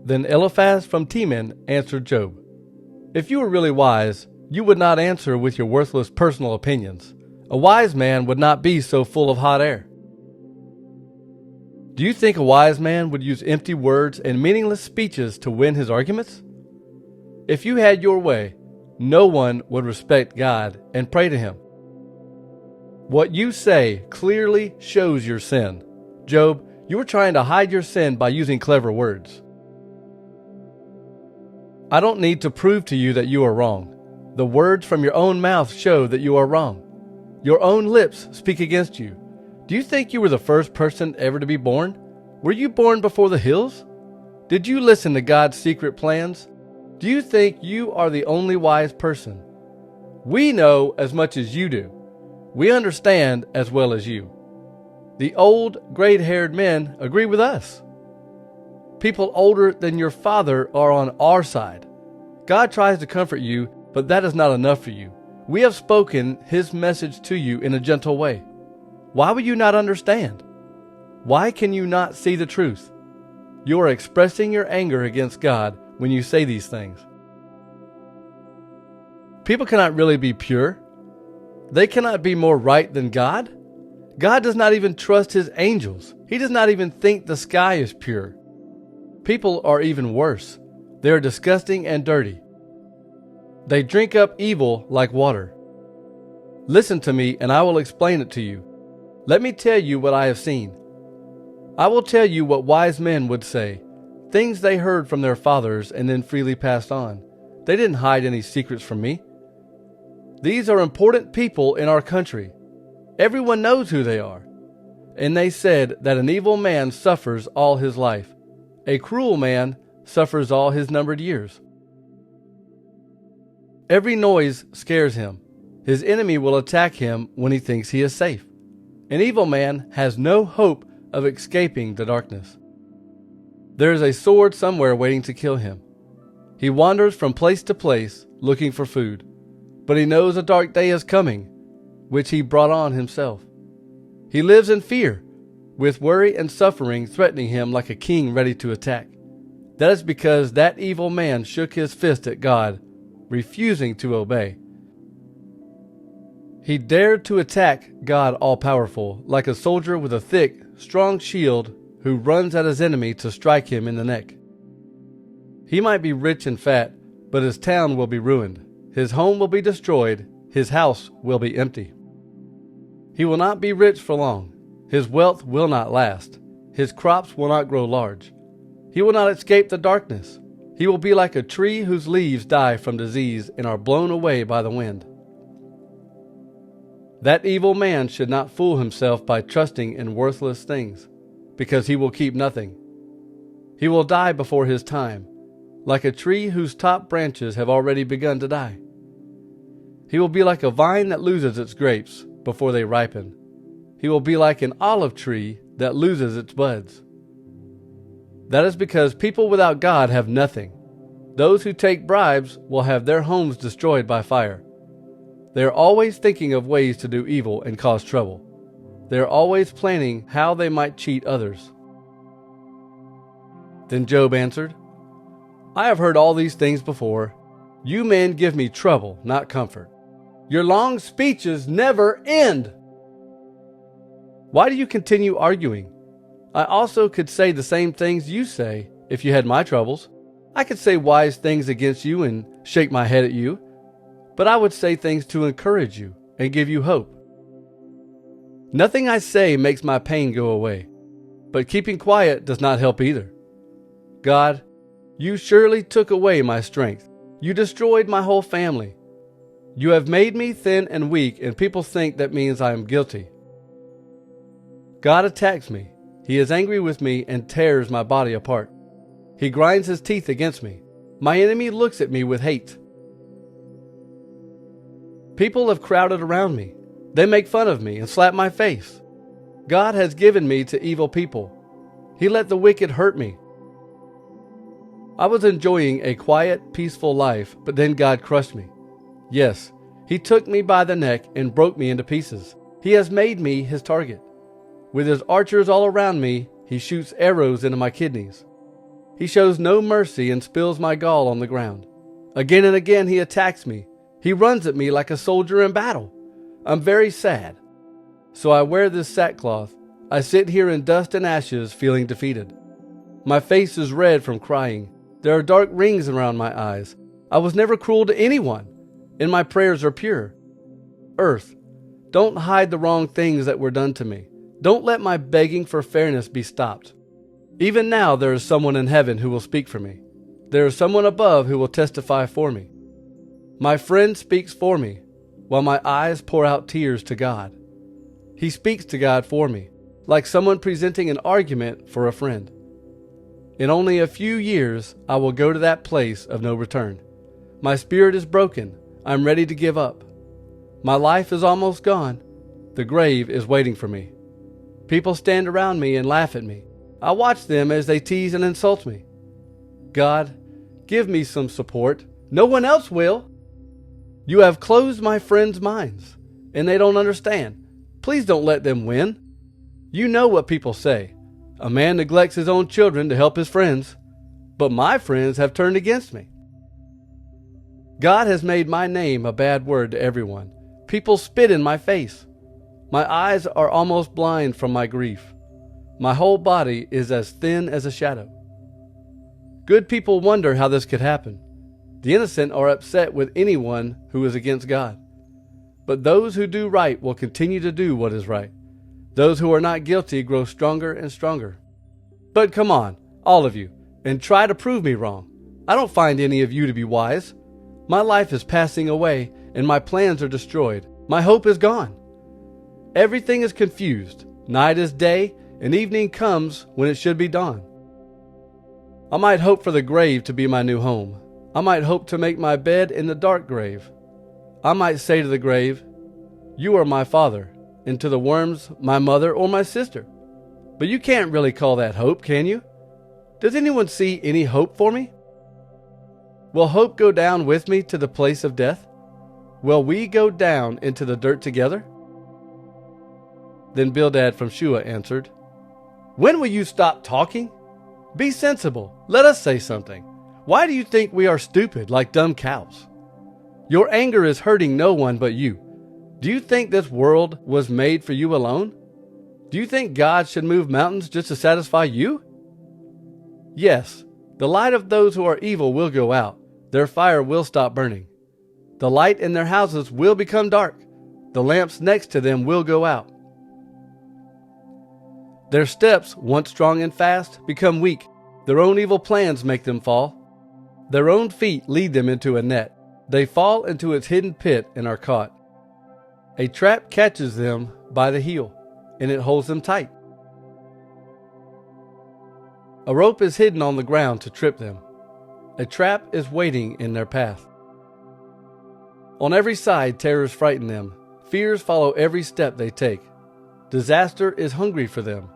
Then Eliphaz from Teman answered Job, "If you were really wise, you would not answer with your worthless personal opinions. A wise man would not be so full of hot air." Do you think a wise man would use empty words and meaningless speeches to win his arguments? If you had your way, no one would respect God and pray to Him. What you say clearly shows your sin. Job, you were trying to hide your sin by using clever words. I don't need to prove to you that you are wrong. The words from your own mouth show that you are wrong. Your own lips speak against you. Do you think you were the first person ever to be born? Were you born before the hills? Did you listen to God's secret plans? Do you think you are the only wise person? We know as much as you do. We understand as well as you. The old, gray-haired men agree with us. People older than your father are on our side. God tries to comfort you, but that is not enough for you. We have spoken His message to you in a gentle way. Why will you not understand? Why can you not see the truth? You are expressing your anger against God when you say these things. People cannot really be pure. They cannot be more right than God. God does not even trust His angels. He does not even think the sky is pure. People are even worse. They are disgusting and dirty. They drink up evil like water. Listen to me, and I will explain it to you. Let me tell you what I have seen. I will tell you what wise men would say, things they heard from their fathers and then freely passed on. They didn't hide any secrets from me. These are important people in our country. Everyone knows who they are. And they said that an evil man suffers all his life. A cruel man suffers all his numbered years. Every noise scares him. His enemy will attack him when he thinks he is safe. An evil man has no hope of escaping the darkness. There is a sword somewhere waiting to kill him. He wanders from place to place looking for food, but he knows a dark day is coming, which he brought on himself. He lives in fear, with worry and suffering threatening him like a king ready to attack. That is because that evil man shook his fist at God, refusing to obey. He dared to attack God all-powerful, like a soldier with a thick, strong shield who runs at his enemy to strike him in the neck. He might be rich and fat, but his town will be ruined. His home will be destroyed. His house will be empty. He will not be rich for long. His wealth will not last. His crops will not grow large. He will not escape the darkness. He will be like a tree whose leaves die from disease and are blown away by the wind. That evil man should not fool himself by trusting in worthless things, because he will keep nothing. He will die before his time, like a tree whose top branches have already begun to die. He will be like a vine that loses its grapes before they ripen. He will be like an olive tree that loses its buds. That is because people without God have nothing. Those who take bribes will have their homes destroyed by fire. They are always thinking of ways to do evil and cause trouble. They are always planning how they might cheat others. Then Job answered, I have heard all these things before. You men give me trouble, not comfort. Your long speeches never end. Why do you continue arguing? I also could say the same things you say if you had my troubles. I could say wise things against you and shake my head at you, but I would say things to encourage you and give you hope. Nothing I say makes my pain go away, but keeping quiet does not help either. God, you surely took away my strength. You destroyed my whole family. You have made me thin and weak, and people think that means I am guilty. God attacks me. He is angry with me and tears my body apart. He grinds his teeth against me. My enemy looks at me with hate. People have crowded around me. They make fun of me and slap my face. God has given me to evil people. He let the wicked hurt me. I was enjoying a quiet, peaceful life, but then God crushed me. Yes, He took me by the neck and broke me into pieces. He has made me His target. With His archers all around me, He shoots arrows into my kidneys. He shows no mercy and spills my gall on the ground. Again and again he attacks me. He runs at me like a soldier in battle. I'm very sad. So I wear this sackcloth. I sit here in dust and ashes, feeling defeated. My face is red from crying. There are dark rings around my eyes. I was never cruel to anyone, and my prayers are pure. Earth, don't hide the wrong things that were done to me. Don't let my begging for fairness be stopped. Even now there is someone in heaven who will speak for me. There is someone above who will testify for me. My friend speaks for me, while my eyes pour out tears to God. He speaks to God for me, like someone presenting an argument for a friend. In only a few years, I will go to that place of no return. My spirit is broken. I'm ready to give up. My life is almost gone. The grave is waiting for me. People stand around me and laugh at me. I watch them as they tease and insult me. God, give me some support. No one else will. You have closed my friends' minds, and they don't understand. Please don't let them win. You know what people say. A man neglects his own children to help his friends, but my friends have turned against me. God has made my name a bad word to everyone. People spit in my face. My eyes are almost blind from my grief. My whole body is as thin as a shadow. Good people wonder how this could happen. The innocent are upset with anyone who is against God. But those who do right will continue to do what is right. Those who are not guilty grow stronger and stronger. But come on, all of you, and try to prove me wrong. I don't find any of you to be wise. My life is passing away, and my plans are destroyed. My hope is gone. Everything is confused. Night is day, and evening comes when it should be dawn. I might hope for the grave to be my new home. I might hope to make my bed in the dark grave. I might say to the grave, "You are my father," and to the worms, "my mother or my sister." But you can't really call that hope, can you? Does anyone see any hope for me? Will hope go down with me to the place of death? Will we go down into the dirt together? Then Bildad from Shua answered, "When will you stop talking? Be sensible. Let us say something. Why do you think we are stupid like dumb cows? Your anger is hurting no one but you. Do you think this world was made for you alone? Do you think God should move mountains just to satisfy you? Yes, the light of those who are evil will go out. Their fire will stop burning. The light in their houses will become dark. The lamps next to them will go out. Their steps, once strong and fast, become weak. Their own evil plans make them fall. Their own feet lead them into a net. They fall into its hidden pit and are caught. A trap catches them by the heel, and it holds them tight. A rope is hidden on the ground to trip them. A trap is waiting in their path. On every side, terrors frighten them. Fears follow every step they take. Disaster is hungry for them.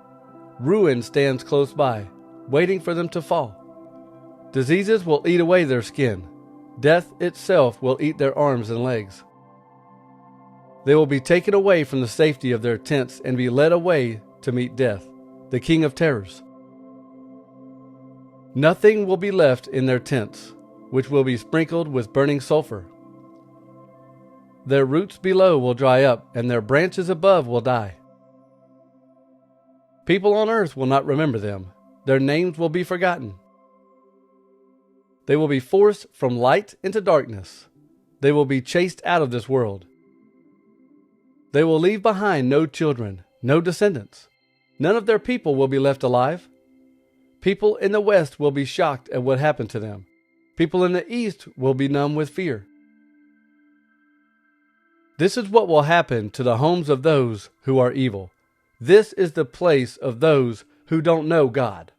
Ruin stands close by, waiting for them to fall. Diseases will eat away their skin. Death itself will eat their arms and legs. They will be taken away from the safety of their tents and be led away to meet death, the king of terrors. Nothing will be left in their tents, which will be sprinkled with burning sulfur. Their roots below will dry up, and their branches above will die. People on earth will not remember them. Their names will be forgotten. They will be forced from light into darkness. They will be chased out of this world. They will leave behind no children, no descendants. None of their people will be left alive. People in the west will be shocked at what happened to them. People in the east will be numb with fear. This is what will happen to the homes of those who are evil. This is the place of those who don't know God.